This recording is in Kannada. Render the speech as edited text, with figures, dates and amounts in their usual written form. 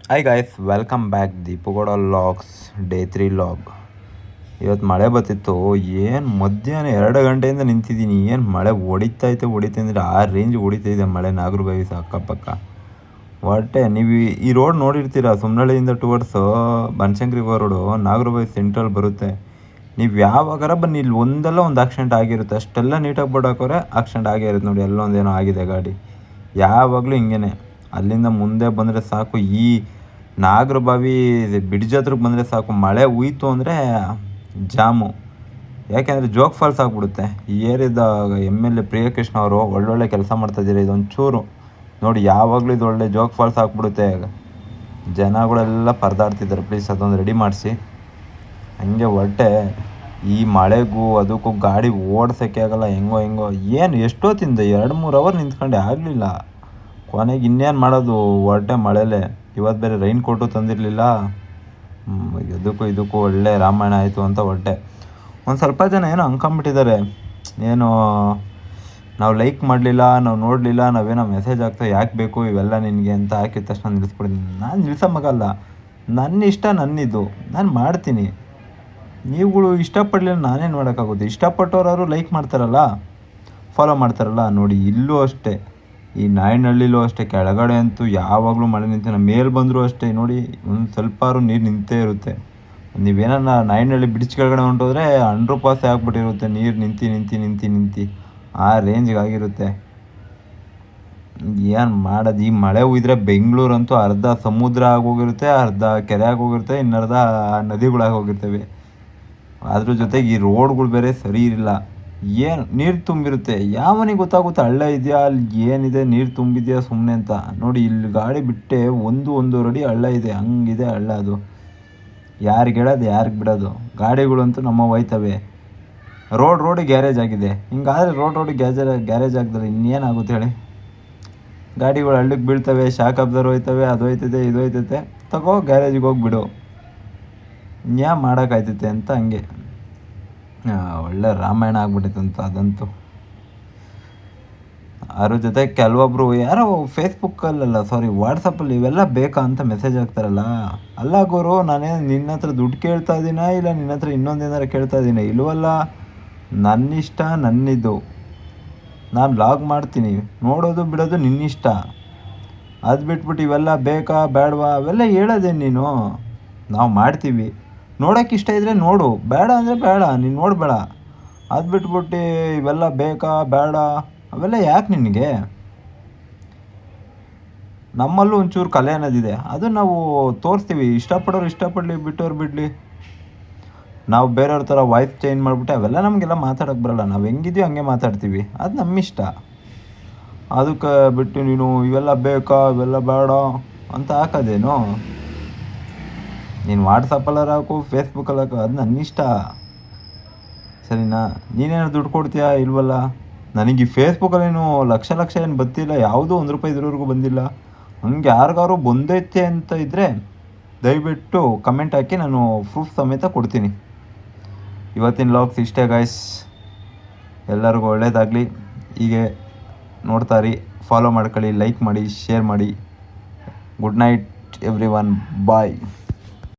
Hi guys, welcome back ದೀಪುಗೌಡ logs day 3 log. ಇವತ್ತು ಮಳೆ ಬರ್ತಿತ್ತು. ಏನು ಮಧ್ಯಾಹ್ನ 2 ಗಂಟೆಯಿಂದ ನಿಂತಿದ್ದೀನಿ. ಏನು ಮಳೆ ಹೊಡಿತೈತೆ ಅಂದರೆ ಆ ರೇಂಜ್ ಹೊಡಿತಾಯಿದೆ ಮಳೆ. ನಾಗರಬಾವಿ ಅಕ್ಕಪಕ್ಕ ಹೊಟ್ಟೆ ನೀವು ಈ ರೋಡ್ ನೋಡಿರ್ತೀರ. ಸುಮ್ನಳ್ಳಿಯಿಂದ towards Banashankari road Nagarbhavi central ಬರುತ್ತೆ. ನೀವು ಯಾವಾಗಾರ ಬನ್ನಿ, ಇಲ್ಲಿ ಒಂದಲ್ಲ ಒಂದು ಆಕ್ಸಿಡೆಂಟ್ ಆಗಿರುತ್ತೆ. ಅಷ್ಟೆಲ್ಲ ನೀಟಾಗಿ ಬೋರ್ಡ್ ಹಾಕೋರೆ ಆಕ್ಸಿಡೆಂಟ್ ಆಗೇ ಇರುತ್ತೆ ನೋಡಿ. ಎಲ್ಲೊಂದೇನೋ ಆಗಿದೆ ಗಾಡಿ. ಯಾವಾಗಲೂ ಹಿಂಗೇ. ಅಲ್ಲಿಂದ ಮುಂದೆ ಬಂದರೆ ಸಾಕು, ಈ ನಾಗರಬಾವಿ ಬ್ರಿಡ್ಜ್ ಹತ್ರಕ್ಕೆ ಬಂದರೆ ಸಾಕು, ಮಳೆ ಹುಯ್ತು ಅಂದರೆ ಜಾಮು. ಯಾಕೆಂದರೆ ಜೋಗ ಫಾಲ್ಸ್ ಆಗಿಬಿಡುತ್ತೆ. ಈ ಏರಿಯಾದ MLA ಪ್ರಿಯಕೃಷ್ಣ ಅವರು ಒಳ್ಳೊಳ್ಳೆ ಕೆಲಸ ಮಾಡ್ತಾಯಿದ್ದಾರೆ. ಇದೊಂಚೂರು ನೋಡಿ, ಯಾವಾಗಲೂ ಇದು ಒಳ್ಳೆ ಜೋಗ ಫಾಲ್ಸ್ ಆಗಿಬಿಡುತ್ತೆ. ಜನಗಳೆಲ್ಲ ಪರದಾಡ್ತಿದ್ದಾರೆ. ಪ್ಲೀಸ್ ಅದೊಂದು ರೆಡಿ ಮಾಡಿಸಿ. ಹಂಗೆ ಹೊಟ್ಟೆ ಈ ಮಳೆಗೂ ಅದಕ್ಕೂ ಗಾಡಿ ಓಡ್ಸೋಕ್ಕೆ ಆಗಲ್ಲ. ಹೆಂಗೋ ಏನು ಎಷ್ಟೊತ್ತಿಂದ 2-3 ಅವರ್ ನಿಂತ್ಕೊಂಡೆ, ಆಗಲಿಲ್ಲ. ಕೊನೆಗೆ ಇನ್ನೇನು ಮಾಡೋದು, ಹೊಟ್ಟೆ ಮಳೆಲೇ. ಇವತ್ತು ಬೇರೆ ರೈನ್ ಕೋಟು ತಂದಿರಲಿಲ್ಲ. ಇದಕ್ಕೂ ಒಳ್ಳೆ ರಾಮಾಯಣ ಆಯಿತು ಅಂತ ಹೊಟ್ಟೆ. ಒಂದು ಸ್ವಲ್ಪ ಜನ ಏನೋ ಅಂದ್ಕೊಂಬಿಟ್ಟಿದ್ದಾರೆ, ಏನು ನಾವು ಲೈಕ್ ಮಾಡಲಿಲ್ಲ, ನಾವು ನೋಡಲಿಲ್ಲ, ನಾವೇನೋ ಮೆಸೇಜ್ ಆಗ್ತಾ ಯಾಕೆ ಬೇಕು ಇವೆಲ್ಲ ನಿನಗೆ ಅಂತ ಹಾಕಿದ ತಕ್ಷಣ ನಿಲ್ಲಿಸ್ಬಿಡ್ತೀನಿ. ನಾನು ನಿಲ್ಸೋಮಗಲ್ಲ. ನನ್ನ ಇಷ್ಟ, ನನ್ನಿದು, ನಾನು ಮಾಡ್ತೀನಿ. ನೀವುಗಳು ಇಷ್ಟಪಡಲಿಲ್ಲ ನಾನೇನು ಮಾಡೋಕ್ಕಾಗುತ್ತೆ? ಇಷ್ಟಪಟ್ಟವ್ರು ಲೈಕ್ ಮಾಡ್ತಾರಲ್ಲ, ಫಾಲೋ ಮಾಡ್ತಾರಲ್ಲ. ನೋಡಿ ಇಲ್ಲೂ ಅಷ್ಟೇ, ಈ ನಾಯನಹಳ್ಳಿಲೂ ಅಷ್ಟೇ. ಕೆಳಗಡೆ ಅಂತೂ ಯಾವಾಗಲೂ ಮಳೆ ನಿಂತ, ಮೇಲೆ ಬಂದರೂ ಅಷ್ಟೇ ನೋಡಿ, ಒಂದು ಸ್ವಲ್ಪಾರು ನೀರು ನಿಂತೇ ಇರುತ್ತೆ. ನೀವೇನ ನಾಯನಹಳ್ಳಿ ಬ್ರಿಡ್ಜ್ ಕೆಳಗಡೆ ಹೊಂಟೋದ್ರೆ 100% ಆಗ್ಬಿಟ್ಟಿರುತ್ತೆ ನೀರು. ನಿಂತು ಆ ರೇಂಜ್ಗೆ ಆಗಿರುತ್ತೆ. ಏನು ಮಾಡೋದು? ಈ ಮಳೆ ಹುಯ್ದ್ರೆ ಬೆಂಗಳೂರಂತೂ ಅರ್ಧ ಸಮುದ್ರ ಆಗೋಗಿರುತ್ತೆ, ಅರ್ಧ ಕೆರೆ ಆಗೋಗಿರುತ್ತೆ, ಇನ್ನರ್ಧ ನದಿಗಳಾಗಿ ಹೋಗಿರ್ತವೆ. ಅದ್ರ ಜೊತೆಗೆ ಈ ರೋಡ್ಗಳು ಬೇರೆ ಸರಿ ಇರಲಿಲ್ಲ. ಏನು ನೀರು ತುಂಬಿರುತ್ತೆ, ಯಾವನಿಗೆ ಗೊತ್ತಾಗುತ್ತೆ ಹಳ್ಳ ಇದೆಯಾ, ಅಲ್ಲಿ ಏನಿದೆ, ನೀರು ತುಂಬಿದೆಯಾ ಸುಮ್ಮನೆ ಅಂತ. ನೋಡಿ ಇಲ್ಲಿ ಗಾಡಿ ಬಿಟ್ಟೆ 1-1.5 ಅಡಿ ಹಳ್ಳ ಇದೆ. ಹಂಗಿದೆ ಹಳ್ಳ ಅದು. ಯಾರಿಗೆ ಹೇಳೋದು, ಯಾರಿಗೆ ಬಿಡೋದು? ಗಾಡಿಗಳಂತೂ ನಮ್ಮ ಹೋಯ್ತವೆ. ರೋಡಿಗೆ ಗ್ಯಾರೇಜ್ ಆಗಿದೆ. ಹಿಂಗಾದರೆ ರೋಡಿಗೆ ಗ್ಯಾರೇಜ್ ಆಗಿದ್ರೆ ಇನ್ನೇನಾಗುತ್ತೆ ಹೇಳಿ? ಗಾಡಿಗಳು ಹಳ್ಳಕ್ಕೆ ಬೀಳ್ತವೆ, ಶಾಕ್ ಅಬ್ಸರ್ವ್ ಹೋಯ್ತವೆ, ಅದು ಹೋಯ್ತೈತೆ, ಇದು ಹೋಯ್ತೈತೆ. ತಗೋ ಗ್ಯಾರೇಜಿಗೆ ಹೋಗಿಬಿಡು, ಇನ್ಯಾ ಮಾಡೋಕ್ಕಾಯ್ತೈತೆ ಅಂತ. ಹಂಗೆ ಒಳ್ಳೆ ರಾಮಾಯಣ ಆಗ್ಬಿಟ್ಟಿತ್ತಂತ ಅದಂತೂ. ಅದ್ರ ಜೊತೆ ಕೆಲವೊಬ್ಬರು ಯಾರೋ ಫೇಸ್ಬುಕ್ಕಲ್ಲ, ವಾಟ್ಸಪ್ಪಲ್ಲಿ ಇವೆಲ್ಲ ಬೇಕಾ ಅಂತ ಮೆಸೇಜ್ ಹಾಕ್ತಾರಲ್ಲ. ಅಲ್ಲ ಗುರು, ನಾನೇನು ನಿನ್ನ ಹತ್ರ ದುಡ್ಡು ಕೇಳ್ತಾ ಇದ್ದೀನ, ಇಲ್ಲ ನಿನ್ನ ಹತ್ರ ಇನ್ನೊಂದೇನಾರು ಕೇಳ್ತಾ ಇದ್ದೀನಿ? ಇಲ್ವಲ್ಲ, ನನ್ನಿಷ್ಟ, ನನ್ನಿದು. ನಾನು ಲಾಗ್ ಮಾಡ್ತೀನಿ, ನೋಡೋದು ಬಿಡೋದು ನಿನ್ನಿಷ್ಟ. ಅದು ಬಿಟ್ಬಿಟ್ಟು ಇವೆಲ್ಲ ಬೇಕಾ ಬೇಡವಾ ಅವೆಲ್ಲ ಹೇಳೋದೇನು ನೀನು? ನಾವು ಮಾಡ್ತೀವಿ. ನೋಡೋಕೆ ಇಷ್ಟ ಇದ್ದರೆ ನೋಡು, ಬೇಡ ಅಂದರೆ ಬೇಡ, ನೀನು ನೋಡಬೇಡ. ಅದು ಬಿಟ್ಬಿಟ್ಟು ಇವೆಲ್ಲ ಬೇಕಾ ಬೇಡ ಅವೆಲ್ಲ ಯಾಕೆ ನಿನಗೆ? ನಮ್ಮಲ್ಲೂ ಒಂಚೂರು ಕಲೆ ಅನ್ನೋದಿದೆ, ಅದು ನಾವು ತೋರಿಸ್ತೀವಿ. ಇಷ್ಟಪಡೋರು ಇಷ್ಟಪಡಲಿ, ಬಿಟ್ಟವ್ರು ಬಿಡಲಿ. ನಾವು ಬೇರೆಯವ್ರ ಥರ ವಾಯ್ಸ್ ಚೇಂಜ್ ಮಾಡಿಬಿಟ್ಟೆ ಅವೆಲ್ಲ ನಮಗೆಲ್ಲ ಮಾತಾಡೋಕ್ಕೆ ಬರೋಲ್ಲ. ನಾವು ಹೆಂಗಿದೆಯೋ ಹಂಗೆ ಮಾತಾಡ್ತೀವಿ, ಅದು ನಮ್ಮಿಷ್ಟ. ಅದಕ್ಕೆ ಬಿಟ್ಟು ನೀನು ಇವೆಲ್ಲ ಬೇಕಾ ಇವೆಲ್ಲ ಬೇಡ ಅಂತ ಹಾಕೋದೇನು? ನೀನು ವಾಟ್ಸಪ್ಪಲ್ಲಿ ಹಾಕು, ಫೇಸ್ಬುಕ್ಕಲ್ಲಿ ಹಾಕು, ಅದು ನನ್ನಿಷ್ಟ, ಸರಿನಾ? ನೀನೇನು ದುಡ್ಡು ಕೊಡ್ತೀಯಾ? ಇಲ್ವಲ್ಲ. ನನಗೆ ಈ ಫೇಸ್ಬುಕ್ಕಲ್ಲೇನು ಲಕ್ಷ ಏನು ಬರ್ತಿಲ್ಲ, ಯಾವುದೂ ₹1 ಇದ್ರವರೆಗೂ ಬಂದಿಲ್ಲ. ಹಂಗೆ ಯಾರಿಗಾರು ಬಂದೈತೆ ಅಂತ ಇದ್ದರೆ ದಯವಿಟ್ಟು ಕಮೆಂಟ್ ಹಾಕಿ, ನಾನು ಪ್ರೂಫ್ ಸಮೇತ ಕೊಡ್ತೀನಿ. ಇವತ್ತಿನ ಲಾಗ್ಸ್ ಇಷ್ಟೇ ಗಾಯ್ಸ್. ಎಲ್ಲರಿಗೂ ಒಳ್ಳೆಯದಾಗಲಿ. ಹೀಗೆ ನೋಡ್ತಾರಿ, ಫಾಲೋ ಮಾಡ್ಕೊಳ್ಳಿ, ಲೈಕ್ ಮಾಡಿ, ಶೇರ್ ಮಾಡಿ. ಗುಡ್ ನೈಟ್ ಎವ್ರಿ ಒನ್, ಬಾಯ್.